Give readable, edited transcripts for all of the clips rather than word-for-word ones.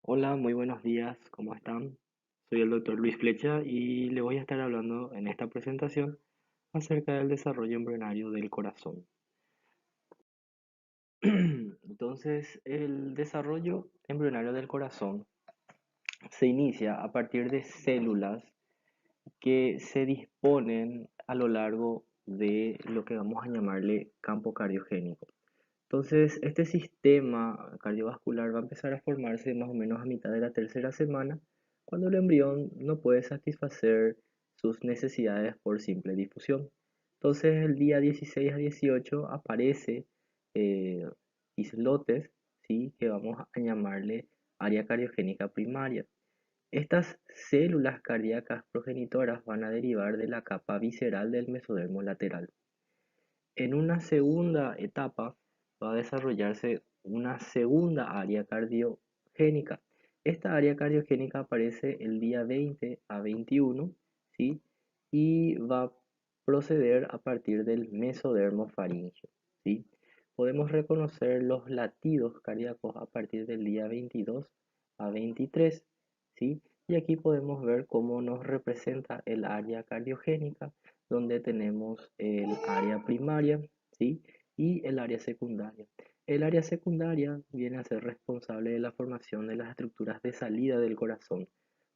Hola, muy buenos días, ¿cómo están? Soy el doctor Luis Flecha y le voy a estar hablando en esta presentación acerca del desarrollo embrionario del corazón. Entonces, el desarrollo embrionario del corazón se inicia a partir de células que se disponen a lo largo de lo que vamos a llamarle campo cardiogénico. Entonces, este sistema cardiovascular va a empezar a formarse más o menos a mitad de la tercera semana, cuando el embrión no puede satisfacer sus necesidades por simple difusión. Entonces, el día 16 a 18 aparece eh, islotes, ¿sí? Que vamos a llamarle área cardiogénica primaria. Estas células cardíacas progenitoras van a derivar de la capa visceral del mesodermo lateral. En una segunda etapa va a desarrollarse una segunda área cardiogénica. Esta área cardiogénica aparece el día 20 a 21, ¿sí? Y va a proceder a partir del mesodermo faríngeo, ¿sí? Podemos reconocer los latidos cardíacos a partir del día 22 a 23, ¿sí? Y aquí podemos ver cómo nos representa el área cardiogénica, donde tenemos el área primaria, ¿sí? Y el área secundaria. El área secundaria viene a ser responsable de la formación de las estructuras de salida del corazón,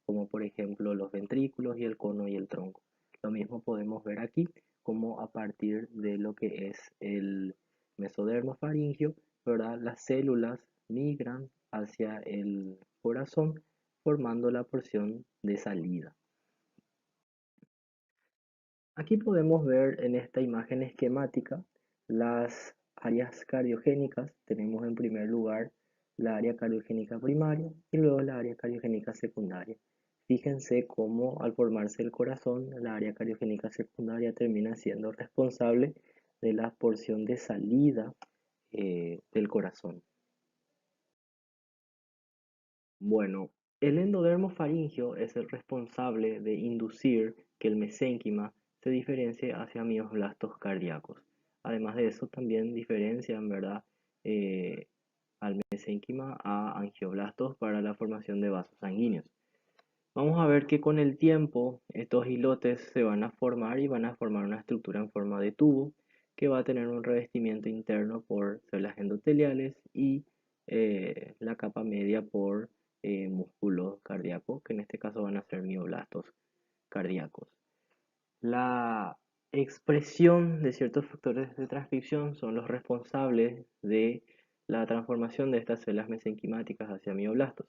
como por ejemplo los ventrículos y el cono y el tronco. Lo mismo podemos ver aquí, como a partir de lo que es el mesodermo faríngeo, ¿verdad? Las células migran hacia el corazón formando la porción de salida. Aquí podemos ver en esta imagen esquemática las áreas cardiogénicas. Tenemos en primer lugar la área cardiogénica primaria y luego la área cardiogénica secundaria. Fíjense cómo al formarse el corazón, la área cardiogénica secundaria termina siendo responsable de la porción de salida del corazón. Bueno, el endodermo faríngeo es el responsable de inducir que el mesénquima se diferencie hacia mioblastos cardíacos. Además de eso, también diferencian, ¿verdad? Eh, al mesénquima a angioblastos para la formación de vasos sanguíneos. Vamos a ver que con el tiempo estos islotes se van a formar y van a formar una estructura en forma de tubo que va a tener un revestimiento interno por células endoteliales y la capa media por músculo cardíaco, que en este caso van a ser mioblastos cardíacos. La expresión de ciertos factores de transcripción son los responsables de la transformación de estas células mesenquimáticas hacia mioblastos.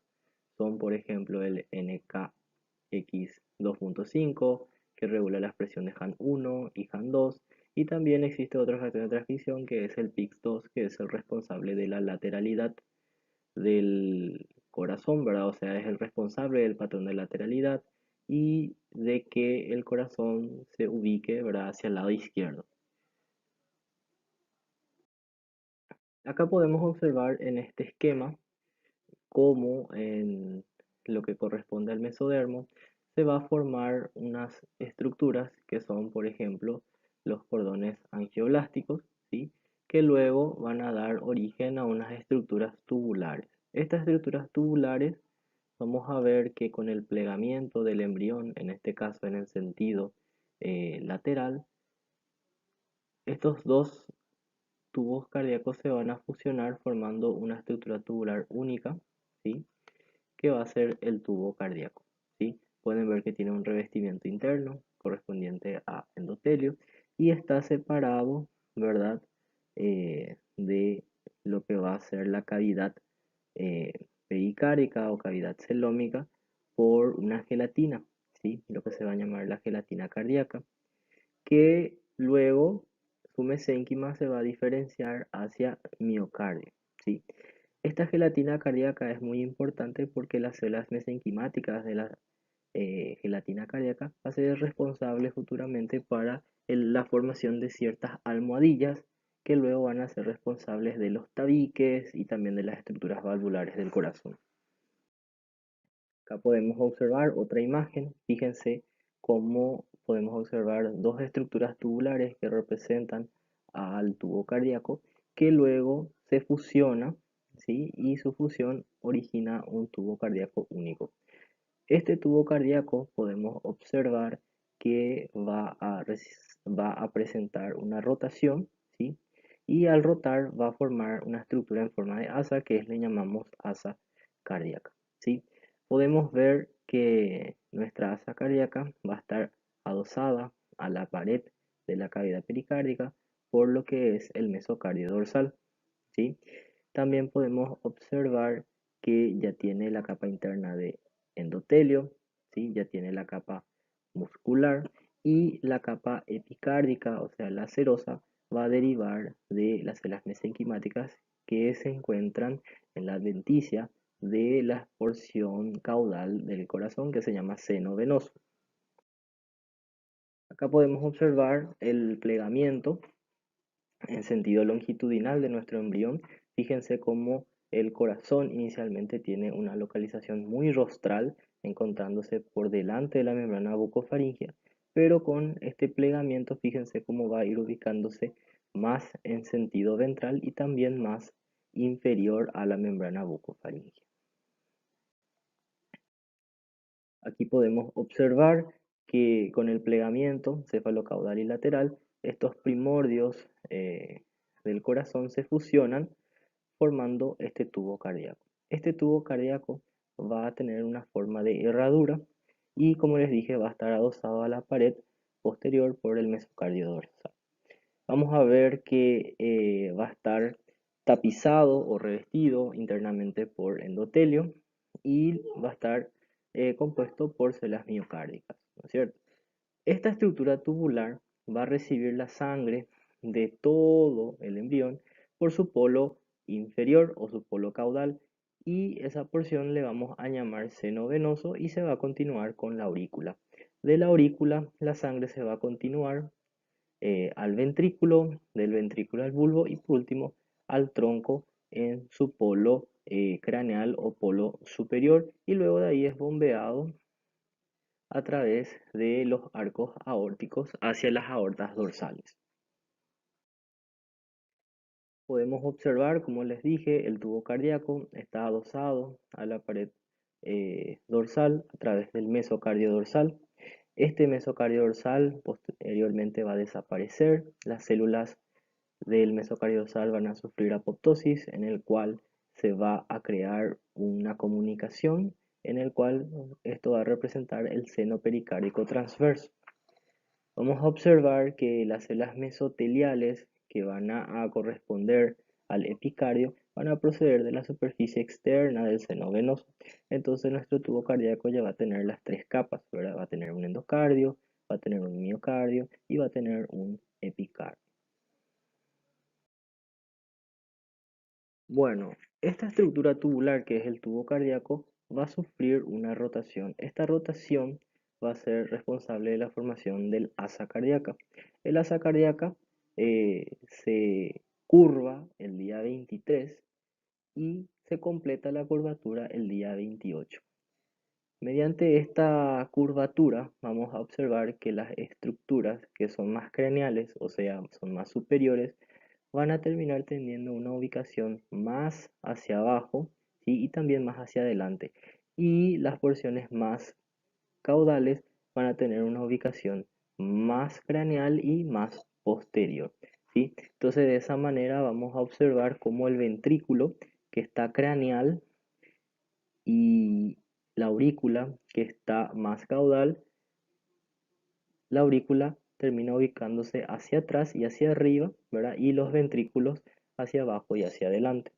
Son, por ejemplo, el NKX2.5, que regula la expresión de HAN1 y HAN2, y también existe otro factor de transcripción que es el PIX2, que es el responsable de la lateralidad del corazón, ¿verdad? O sea, es el responsable del patrón de lateralidad y de que el corazón se ubique, ¿verdad?, hacia el lado izquierdo. Acá podemos observar en este esquema cómo en lo que corresponde al mesodermo se va a formar unas estructuras que son, por ejemplo, los cordones angioblásticos, ¿sí? Que luego van a dar origen a unas estructuras tubulares. Estas estructuras tubulares vamos a ver que con el plegamiento del embrión, en este caso en el sentido lateral, estos dos tubos cardíacos se van a fusionar formando una estructura tubular única, ¿sí? Que va a ser el tubo cardíaco, ¿sí? Pueden ver que tiene un revestimiento interno correspondiente a endotelio y está separado, ¿verdad? De lo que va a ser la cavidad eh, pericárica o cavidad celómica por una gelatina, ¿sí? Lo que se va a llamar la gelatina cardíaca, que luego su mesénquima se va a diferenciar hacia miocardio, ¿sí? Esta gelatina cardíaca es muy importante porque las células mesenquimáticas de la gelatina cardíaca va a ser responsable futuramente para la formación de ciertas almohadillas que luego van a ser responsables de los tabiques y también de las estructuras valvulares del corazón. Acá podemos observar otra imagen. Fíjense cómo podemos observar dos estructuras tubulares que representan al tubo cardíaco que luego se fusiona, ¿sí? Y su fusión origina un tubo cardíaco único. Este tubo cardíaco podemos observar que va a presentar una rotación, ¿sí? Y al rotar va a formar una estructura en forma de asa que le llamamos asa cardíaca, ¿sí? Podemos ver que nuestra asa cardíaca va a estar adosada a la pared de la cavidad pericárdica por lo que es el mesocardio dorsal, ¿sí? También podemos observar que ya tiene la capa interna de endotelio, ¿sí? Ya tiene la capa muscular y la capa epicárdica, o sea, la serosa, va a derivar de las células mesenquimáticas que se encuentran en la adventicia de la porción caudal del corazón que se llama seno venoso. Acá podemos observar el plegamiento en sentido longitudinal de nuestro embrión. Fíjense cómo el corazón inicialmente tiene una localización muy rostral, encontrándose por delante de la membrana bucofaringea, pero con este plegamiento fíjense cómo va a ir ubicándose más en sentido ventral y también más inferior a la membrana bucofaringea. Aquí podemos observar que con el plegamiento cefalocaudal y lateral, estos primordios del corazón se fusionan formando este tubo cardíaco. Este tubo cardíaco va a tener una forma de herradura y, como les dije, va a estar adosado a la pared posterior por el mesocardio dorsal. Vamos a ver que va a estar tapizado o revestido internamente por endotelio y va a estar compuesto por células miocárdicas, ¿no es cierto? Esta estructura tubular va a recibir la sangre de todo el embrión por su polo inferior o su polo caudal y esa porción le vamos a llamar seno venoso y se va a continuar con la aurícula. De la aurícula la sangre se va a continuar al ventrículo, del ventrículo al bulbo y por último al tronco en su polo craneal o polo superior y luego de ahí es bombeado a través de los arcos aórticos hacia las aortas dorsales. Podemos observar, como les dije, el tubo cardíaco está adosado a la pared dorsal a través del mesocardio dorsal. Este mesocardio dorsal posteriormente va a desaparecer. Las células del mesocardio dorsal van a sufrir apoptosis, en el cual se va a crear una comunicación en el cual esto va a representar el seno pericárdico transverso. Vamos a observar que las células mesoteliales que van a corresponder al epicardio van a proceder de la superficie externa del seno venoso. Entonces nuestro tubo cardíaco ya va a tener las tres capas, ¿verdad? Va a tener un endocardio, va a tener un miocardio y va a tener un epicardio. Bueno, esta estructura tubular que es el tubo cardíaco va a sufrir una rotación. Esta rotación va a ser responsable de la formación del asa cardíaca. El asa cardíaca se curva el día 23 y se completa la curvatura el día 28. Mediante esta curvatura vamos a observar que las estructuras que son más craneales, o sea, son más superiores, van a terminar teniendo una ubicación más hacia abajo, ¿sí? Y también más hacia adelante. Y las porciones más caudales van a tener una ubicación más craneal y más posterior, ¿sí? Entonces de esa manera vamos a observar cómo el ventrículo que está craneal y la aurícula que está más caudal, la aurícula termina ubicándose hacia atrás y hacia arriba, ¿verdad? Y los ventrículos hacia abajo y hacia adelante.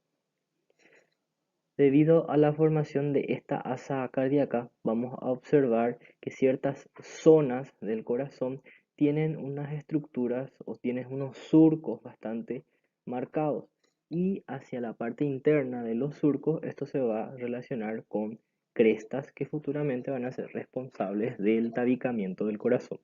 Debido a la formación de esta asa cardíaca, vamos a observar que ciertas zonas del corazón tienen unas estructuras o tienen unos surcos bastante marcados. Y hacia la parte interna de los surcos, esto se va a relacionar con crestas que futuramente van a ser responsables del tabicamiento del corazón.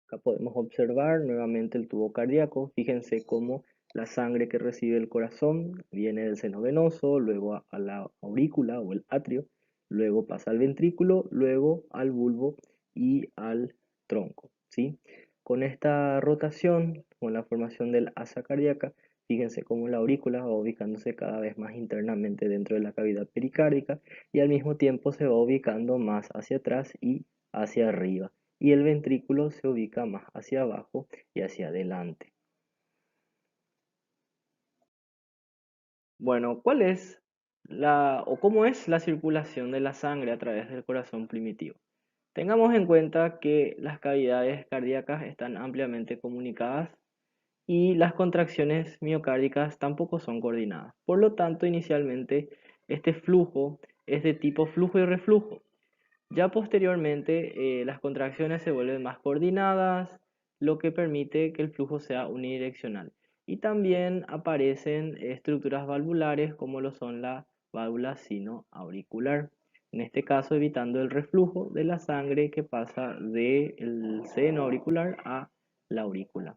Acá podemos observar nuevamente el tubo cardíaco. Fíjense cómo la sangre que recibe el corazón viene del seno venoso, luego a la aurícula o el atrio, luego pasa al ventrículo, luego al bulbo y al tronco, ¿sí? Con esta rotación, con la formación del asa cardíaca, Fíjense cómo la aurícula va ubicándose cada vez más internamente dentro de la cavidad pericárdica y al mismo tiempo se va ubicando más hacia atrás y hacia arriba. Y el ventrículo se ubica más hacia abajo y hacia adelante. Bueno, ¿cuál es o cómo es la circulación de la sangre a través del corazón primitivo? Tengamos en cuenta que las cavidades cardíacas están ampliamente comunicadas y las contracciones miocárdicas tampoco son coordinadas. Por lo tanto, inicialmente este flujo es de tipo flujo y reflujo. Ya posteriormente las contracciones se vuelven más coordinadas, lo que permite que el flujo sea unidireccional. Y también aparecen estructuras valvulares como lo son la válvula sinoauricular. En este caso evitando el reflujo de la sangre que pasa del seno auricular a la aurícula.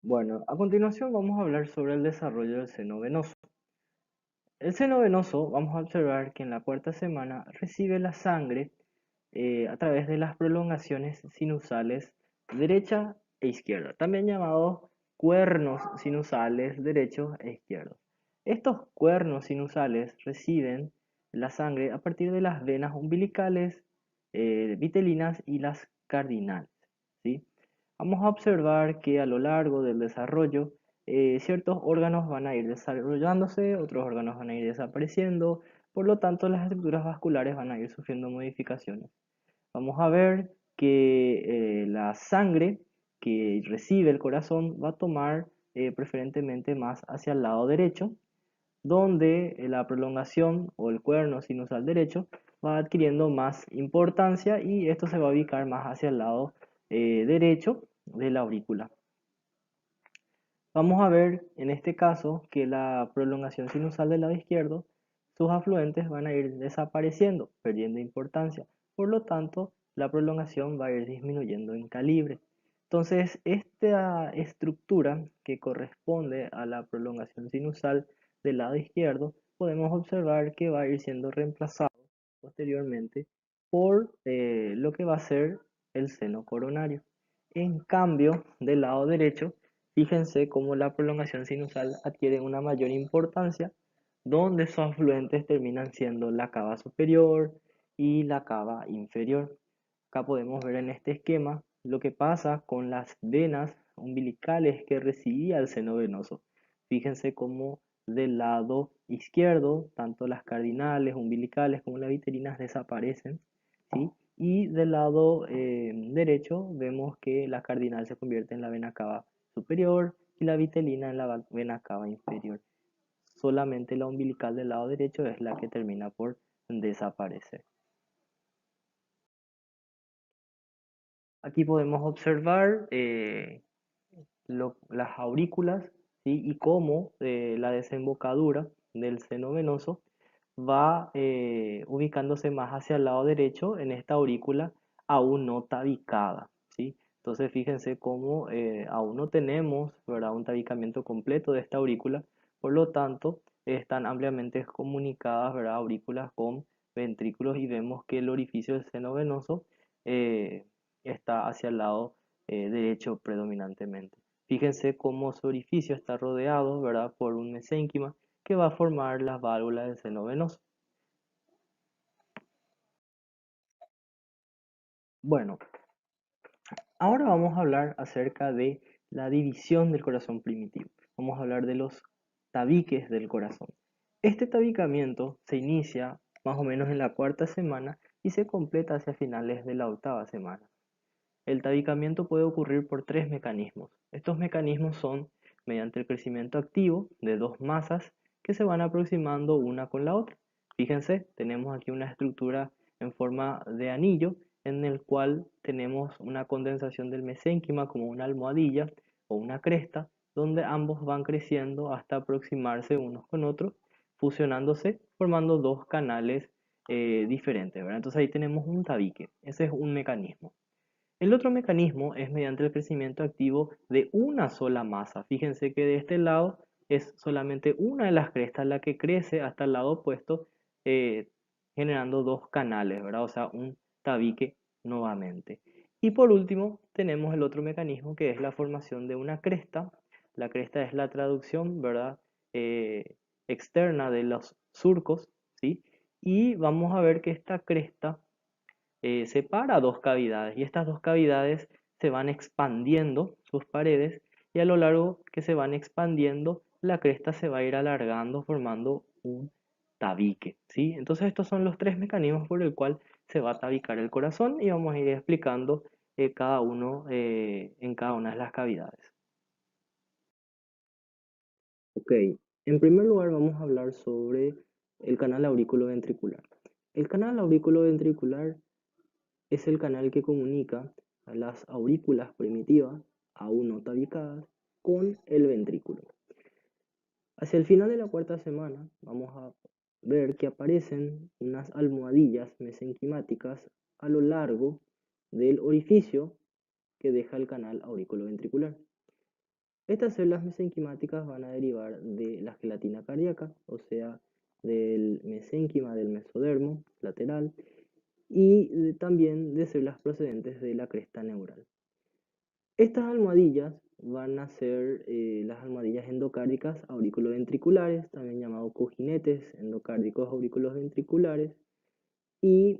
Bueno, a continuación vamos a hablar sobre el desarrollo del seno venoso. El seno venoso, vamos a observar que en la cuarta semana recibe la sangre a través de las prolongaciones sinusales derecha e izquierda, también llamados cuernos sinusales derechos e izquierdos. Estos cuernos sinusales reciben la sangre a partir de las venas umbilicales, vitelinas y las cardinales, ¿sí? Vamos a observar que a lo largo del desarrollo ciertos órganos van a ir desarrollándose, otros órganos van a ir desapareciendo, por lo tanto las estructuras vasculares van a ir sufriendo modificaciones. Vamos a ver que la sangre que recibe el corazón va a tomar preferentemente más hacia el lado derecho, donde la prolongación o el cuerno sinusal derecho va adquiriendo más importancia y esto se va a ubicar más hacia el lado derecho de la aurícula. Vamos a ver en este caso que la prolongación sinusal del lado izquierdo, sus afluentes van a ir desapareciendo, perdiendo importancia. Por lo tanto, la prolongación va a ir disminuyendo en calibre. Entonces, esta estructura que corresponde a la prolongación sinusal del lado izquierdo, podemos observar que va a ir siendo reemplazado posteriormente por lo que va a ser el seno coronario. En cambio, del lado derecho, fíjense cómo la prolongación sinusal adquiere una mayor importancia, donde sus afluentes terminan siendo la cava superior y la cava inferior. Acá podemos ver en este esquema lo que pasa con las venas umbilicales que recibía el seno venoso. Fíjense cómo del lado izquierdo, tanto las cardinales, umbilicales como las viterinas desaparecen, ¿sí? Y del lado derecho vemos que la cardinal se convierte en la vena cava superior y la vitelina en la vena cava inferior. Solamente la umbilical del lado derecho es la que termina por desaparecer. Aquí podemos observar las aurículas, ¿sí? Y cómo la desembocadura del seno venoso va ubicándose más hacia el lado derecho en esta aurícula aún no tabicada, ¿sí? Entonces fíjense cómo aún no tenemos, ¿verdad?, un tabicamiento completo de esta aurícula, por lo tanto están ampliamente comunicadas, ¿verdad?, aurículas con ventrículos y vemos que el orificio del seno venoso eh, está hacia el lado derecho predominantemente. Fíjense cómo su orificio está rodeado, ¿verdad?, por un mesénquima que va a formar las válvulas del seno venoso. Bueno, ahora vamos a hablar acerca de la división del corazón primitivo. Vamos a hablar de los tabiques del corazón. Este tabicamiento se inicia más o menos en la cuarta semana y se completa hacia finales de la octava semana. El tabicamiento puede ocurrir por tres mecanismos. Estos mecanismos son mediante el crecimiento activo de dos masas que se van aproximando una con la otra. Fíjense, tenemos aquí una estructura en forma de anillo en el cual tenemos una condensación del mesénquima como una almohadilla o una cresta, donde ambos van creciendo hasta aproximarse unos con otros, fusionándose, formando dos canales diferentes, ¿verdad? Entonces ahí tenemos un tabique. Ese es un mecanismo. El otro mecanismo es mediante el crecimiento activo de una sola masa. Fíjense que de este lado es solamente una de las crestas la que crece hasta el lado opuesto, eh, generando dos canales, ¿verdad? O sea, un tabique nuevamente. Y por último, tenemos el otro mecanismo que es la formación de una cresta. La cresta es la traducción, ¿verdad? eh, Externa de los surcos, ¿sí? Y vamos a ver que esta cresta separa dos cavidades y estas dos cavidades se van expandiendo sus paredes y a lo largo que se van expandiendo la cresta se va a ir alargando formando un tabique, ¿sí? Entonces estos son los tres mecanismos por el cual se va a tabicar el corazón y vamos a ir explicando cada uno en cada una de las cavidades. Ok, en primer lugar vamos a hablar sobre el canal aurículo-ventricular. El canal aurículo-ventricular es el canal que comunica a las aurículas primitivas, aún no tabicadas, con el ventrículo. Hacia el final de la cuarta semana vamos a ver que aparecen unas almohadillas mesenquimáticas a lo largo del orificio que deja el canal auriculoventricular. Estas células mesenquimáticas van a derivar de la gelatina cardíaca, o sea, del mesénquima del mesodermo lateral y también de células procedentes de la cresta neural. Estas almohadillas van a ser las almohadillas endocárdicas auriculoventriculares, también llamados cojinetes endocárdicos auriculoventriculares, y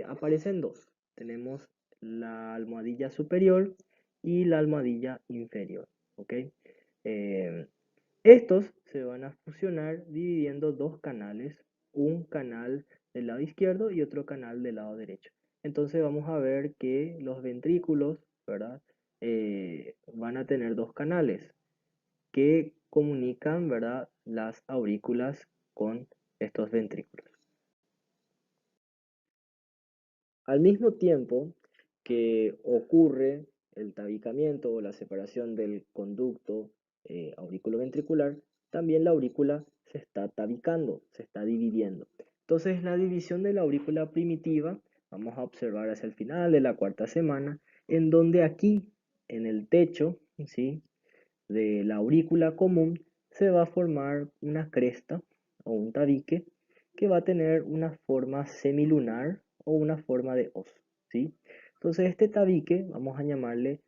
aparecen dos. Tenemos la almohadilla superior y la almohadilla inferior. ¿Ok? Eh, Estos se van a fusionar dividiendo dos canales, un canal del lado izquierdo y otro canal del lado derecho. Entonces vamos a ver que los ventrículos, ¿verdad? Van a tener dos canales que comunican, ¿verdad? Las aurículas con estos ventrículos. Al mismo tiempo que ocurre el tabicamiento o la separación del conducto auriculoventricular, también la aurícula se está tabicando, se está dividiendo. Entonces, la división de la aurícula primitiva, vamos a observar hacia el final de la cuarta semana, en donde aquí, en el techo, ¿sí?, de la aurícula común, se va a formar una cresta o un tabique que va a tener una forma semilunar o una forma de hoz, ¿sí? Entonces este tabique vamos a llamarle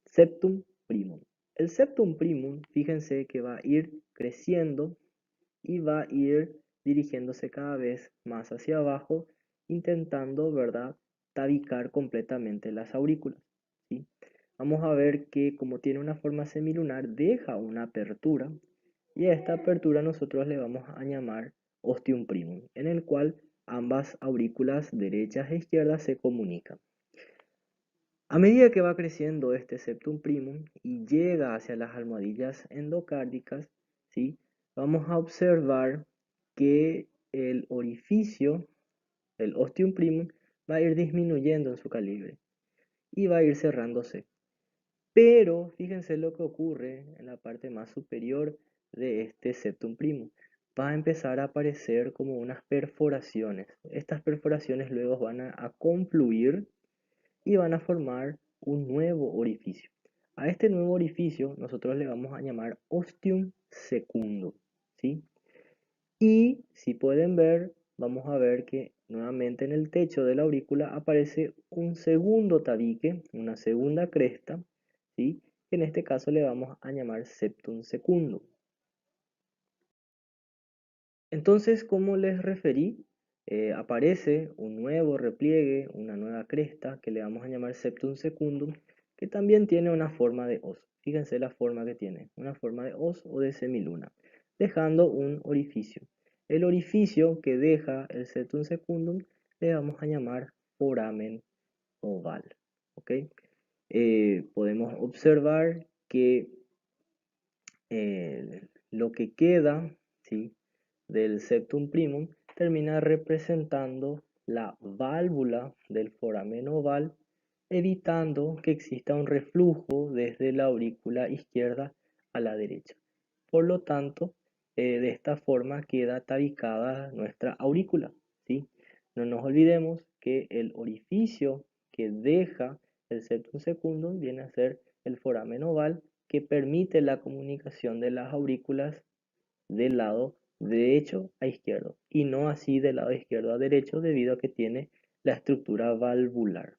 septum primum. El septum primum, fíjense que va a ir creciendo y va a ir dirigiéndose cada vez más hacia abajo, intentando, ¿verdad?, tabicar completamente las aurículas, ¿sí? Vamos a ver que como tiene una forma semilunar, deja una apertura y a esta apertura nosotros le vamos a llamar ostium primum, en el cual ambas aurículas derechas e izquierdas se comunican. A medida que va creciendo este septum primum y llega hacia las almohadillas endocárdicas, ¿sí?, vamos a observar que el orificio, el ostium primum, va a ir disminuyendo en su calibre y va a ir cerrándose. Pero fíjense lo que ocurre en la parte más superior de este septum primum. Va a empezar a aparecer como unas perforaciones. Estas perforaciones luego van a confluir y van a formar un nuevo orificio. A este nuevo orificio nosotros le vamos a llamar ostium secundum, ¿sí? Y si pueden ver, vamos a ver que nuevamente en el techo de la aurícula aparece un segundo tabique, una segunda cresta, ¿sí?, que en este caso le vamos a llamar septum secundum. Entonces, como les referí, aparece un nuevo repliegue, una nueva cresta que le vamos a llamar septum secundum, que también tiene una forma de hoz. Fíjense la forma que tiene, una forma de hoz o de semiluna, dejando un orificio. El orificio que deja el septum secundum le vamos a llamar foramen oval. ¿Ok? Podemos observar que lo que queda, ¿sí?, del septum primum termina representando la válvula del foramen oval, evitando que exista un reflujo desde la aurícula izquierda a la derecha. Por lo tanto, de esta forma queda tabicada nuestra aurícula, ¿sí? No nos olvidemos que el orificio que deja el septum secundum viene a ser el foramen oval, que permite la comunicación de las aurículas del lado derecho a izquierdo y no así del lado izquierdo a derecho debido a que tiene la estructura valvular.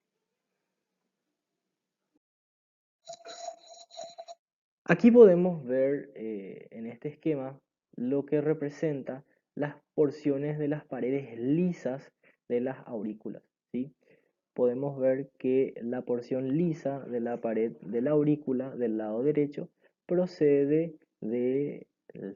Aquí podemos ver en este esquema lo que representa las porciones de las paredes lisas de las aurículas, ¿sí? Podemos ver que la porción lisa de la pared de la aurícula del lado derecho procede del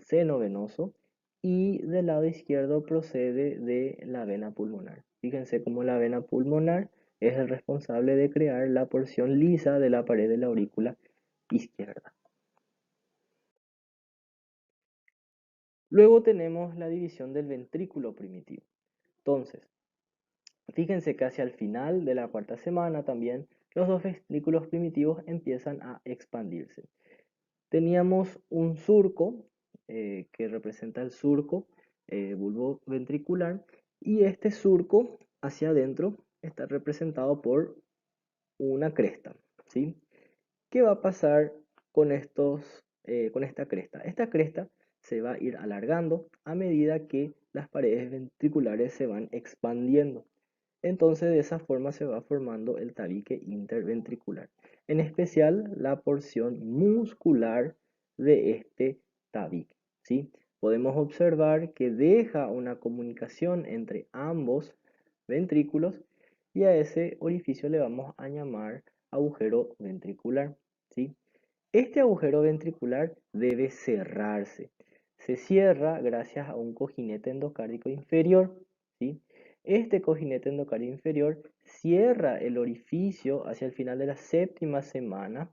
seno venoso y del lado izquierdo procede de la vena pulmonar. Fíjense cómo la vena pulmonar es el responsable de crear la porción lisa de la pared de la aurícula izquierda. Luego tenemos la división del ventrículo primitivo. Entonces, fíjense que hacia el final de la cuarta semana también los dos ventrículos primitivos empiezan a expandirse. Teníamos un surco que representa el surco vulvoventricular y este surco hacia adentro está representado por una cresta, ¿sí? ¿Qué va a pasar con esta cresta? Esta cresta se va a ir alargando a medida que las paredes ventriculares se van expandiendo. Entonces de esa forma se va formando el tabique interventricular, en especial la porción muscular de este tabique, ¿sí? Podemos observar que deja una comunicación entre ambos ventrículos y a ese orificio le vamos a llamar agujero ventricular, ¿sí? Este agujero ventricular debe cerrarse. Se cierra gracias a un cojinete endocárdico inferior, ¿sí? Este cojinete endocárdico inferior cierra el orificio hacia el final de la séptima semana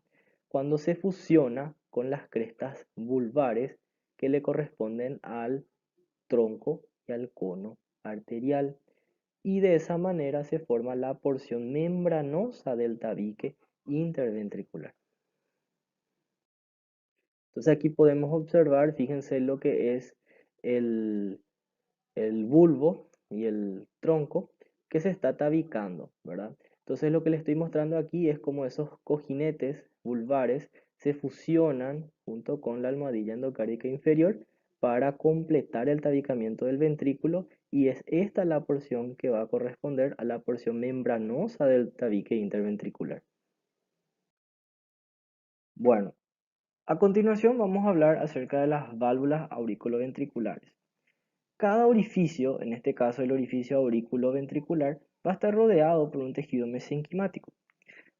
cuando se fusiona con las crestas vulvares que le corresponden al tronco y al cono arterial. Y de esa manera se forma la porción membranosa del tabique interventricular. Entonces aquí podemos observar, fíjense lo que es el, el bulbo y el tronco que se está tabicando, ¿verdad? Entonces lo que les estoy mostrando aquí es cómo esos cojinetes vulvares se fusionan junto con la almohadilla endocárdica inferior para completar el tabicamiento del ventrículo y es esta la porción que va a corresponder a la porción membranosa del tabique interventricular. Bueno, a continuación vamos a hablar acerca de las válvulas auriculoventriculares. Cada orificio, en este caso el orificio auriculoventricular, va a estar rodeado por un tejido mesenquimático.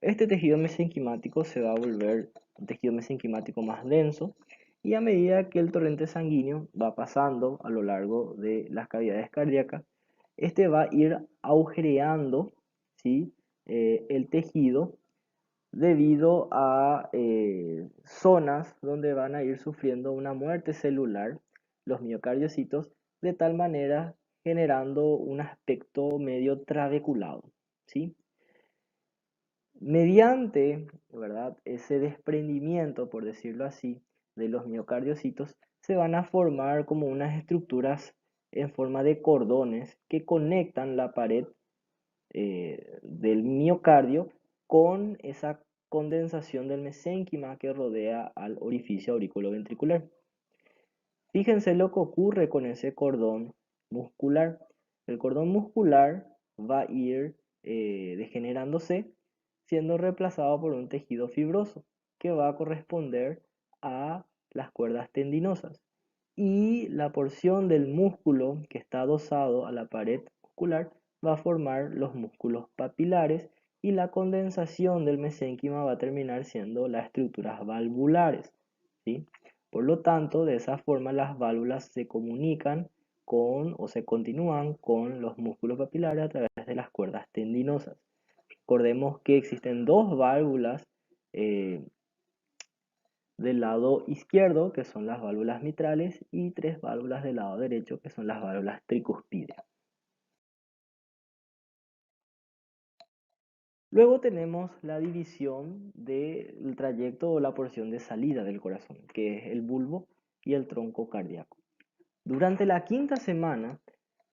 Este tejido mesenquimático se va a volver un tejido mesenquimático más denso y a medida que el torrente sanguíneo va pasando a lo largo de las cavidades cardíacas, este va a ir agujereando, ¿sí? El tejido debido a zonas donde van a ir sufriendo una muerte celular, los miocardiocitos, de tal manera generando un aspecto medio trabeculado, ¿sí? Mediante, ¿verdad?, ese desprendimiento, por decirlo así, de los miocardiocitos, se van a formar como unas estructuras en forma de cordones que conectan la pared del miocardio con esa condensación del mesénquima que rodea al orificio auriculoventricular. Fíjense lo que ocurre con ese cordón muscular. El cordón muscular va a ir degenerándose, siendo reemplazado por un tejido fibroso que va a corresponder a las cuerdas tendinosas. Y la porción del músculo que está adosado a la pared muscular va a formar los músculos papilares y la condensación del mesénquima va a terminar siendo las estructuras valvulares, ¿sí? Por lo tanto, de esa forma las válvulas se comunican con o se continúan con los músculos papilares a través de las cuerdas tendinosas. Recordemos que existen dos válvulas eh, del lado izquierdo, que son las válvulas mitrales, y tres válvulas del lado derecho, que son las válvulas tricuspídeas. Luego tenemos la división del trayecto o la porción de salida del corazón, que es el bulbo y el tronco cardíaco. Durante la quinta semana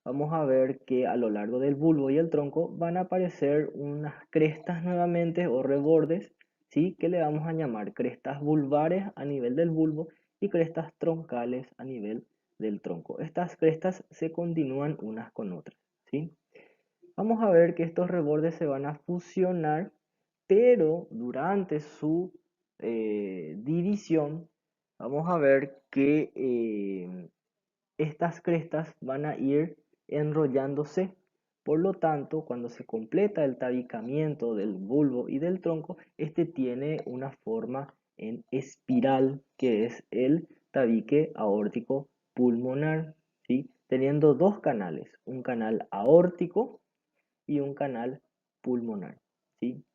vamos a ver que a lo largo del bulbo y el tronco van a aparecer unas crestas nuevamente o rebordes, ¿sí? Que le vamos a llamar crestas vulvares a nivel del bulbo y crestas troncales a nivel del tronco. Estas crestas se continúan unas con otras, ¿sí? Vamos a ver que estos rebordes se van a fusionar, pero durante su división, vamos a ver que estas crestas van a ir enrollándose. Por lo tanto, cuando se completa el tabicamiento del bulbo y del tronco, este tiene una forma en espiral, que es el tabique aórtico pulmonar, ¿sí? Teniendo dos canales, un canal aórtico y un canal pulmonar, ¿sí?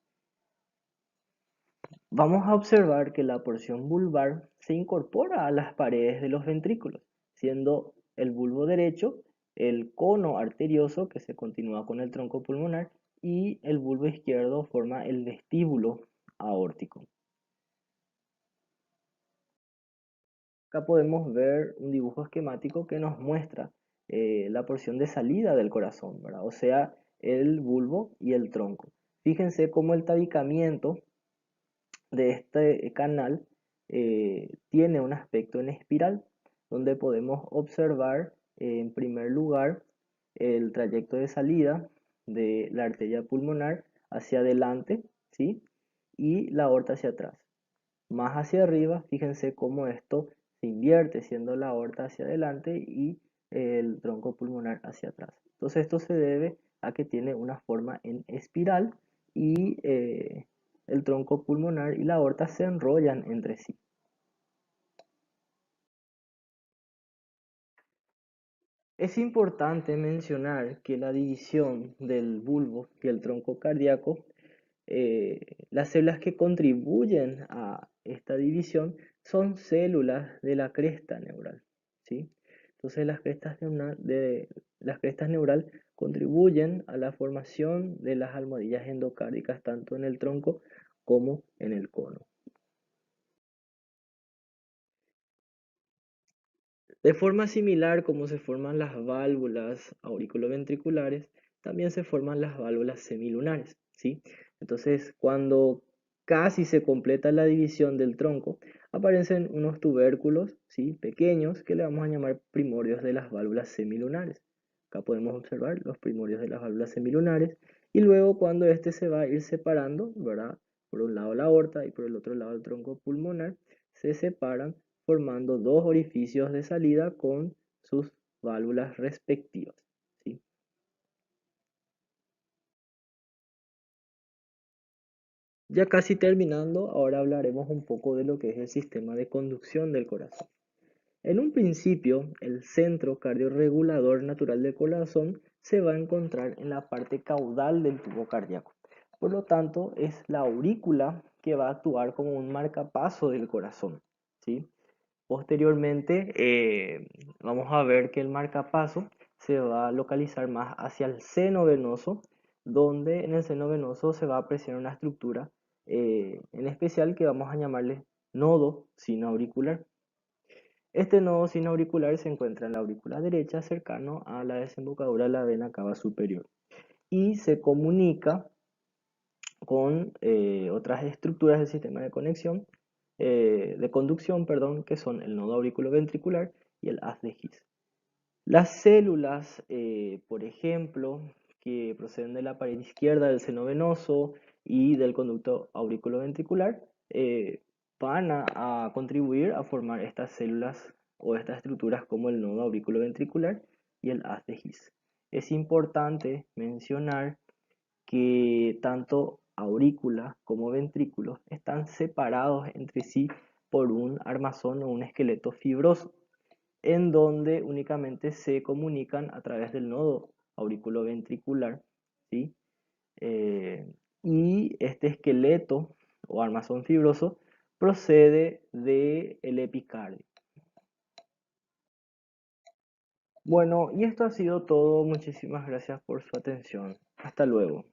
Vamos a observar que la porción vulvar se incorpora a las paredes de los ventrículos, siendo el bulbo derecho el cono arterioso que se continúa con el tronco pulmonar y el bulbo izquierdo forma el vestíbulo aórtico. Acá podemos ver un dibujo esquemático que nos muestra la porción de salida del corazón, ¿verdad? O sea, el bulbo y el tronco. Fíjense cómo el tabicamiento de este canal tiene un aspecto en espiral, donde podemos observar en primer lugar el trayecto de salida de la arteria pulmonar hacia adelante, ¿sí? Y la aorta hacia atrás. Más hacia arriba, fíjense cómo esto se invierte, siendo la aorta hacia adelante y el tronco pulmonar hacia atrás. Entonces esto se debe a que tiene una forma en espiral y el tronco pulmonar y la aorta se enrollan entre sí. Es importante mencionar que la división del bulbo y el tronco cardíaco, las células que contribuyen a esta división son células de la cresta neural, ¿sí? Entonces las crestas neural contribuyen a la formación de las almohadillas endocárdicas tanto en el tronco como en el cono. De forma similar como se forman las válvulas auriculoventriculares, también se forman las válvulas semilunares, ¿sí? Entonces, cuando casi se completa la división del tronco, aparecen unos tubérculos, ¿sí? Pequeños que le vamos a llamar primordios de las válvulas semilunares. Acá podemos observar los primordios de las válvulas semilunares y luego cuando este se va a ir separando, ¿verdad? Por un lado la aorta y por el otro lado el tronco pulmonar, se separan formando dos orificios de salida con sus válvulas respectivas, ¿sí? Ya casi terminando, ahora hablaremos un poco de lo que es el sistema de conducción del corazón. En un principio, el centro cardiorregulador natural del corazón se va a encontrar en la parte caudal del tubo cardíaco. Por lo tanto, es la aurícula que va a actuar como un marcapaso del corazón, ¿sí? Posteriormente, vamos a ver que el marcapaso se va a localizar más hacia el seno venoso, donde en el seno venoso se va a apreciar una estructura en especial que vamos a llamarle nodo sinoauricular. Este nodo sinoauricular se encuentra en la aurícula derecha, cercano a la desembocadura de la vena cava superior, y se comunica con otras estructuras del sistema de conexión, de conducción, perdón, que son el nodo auriculoventricular y el haz de His. Las células, por ejemplo, que proceden de la pared izquierda del seno venoso y del conducto auriculoventricular, van a contribuir a formar estas células o estas estructuras como el nodo auriculoventricular y el haz de His. Es importante mencionar que tanto aurícula como ventrículos están separados entre sí por un armazón o un esqueleto fibroso, en donde únicamente se comunican a través del nodo auriculoventricular, ¿sí? Eh, y este esqueleto o armazón fibroso procede del epicardio. Bueno, y esto ha sido todo. Muchísimas gracias por su atención. Hasta luego.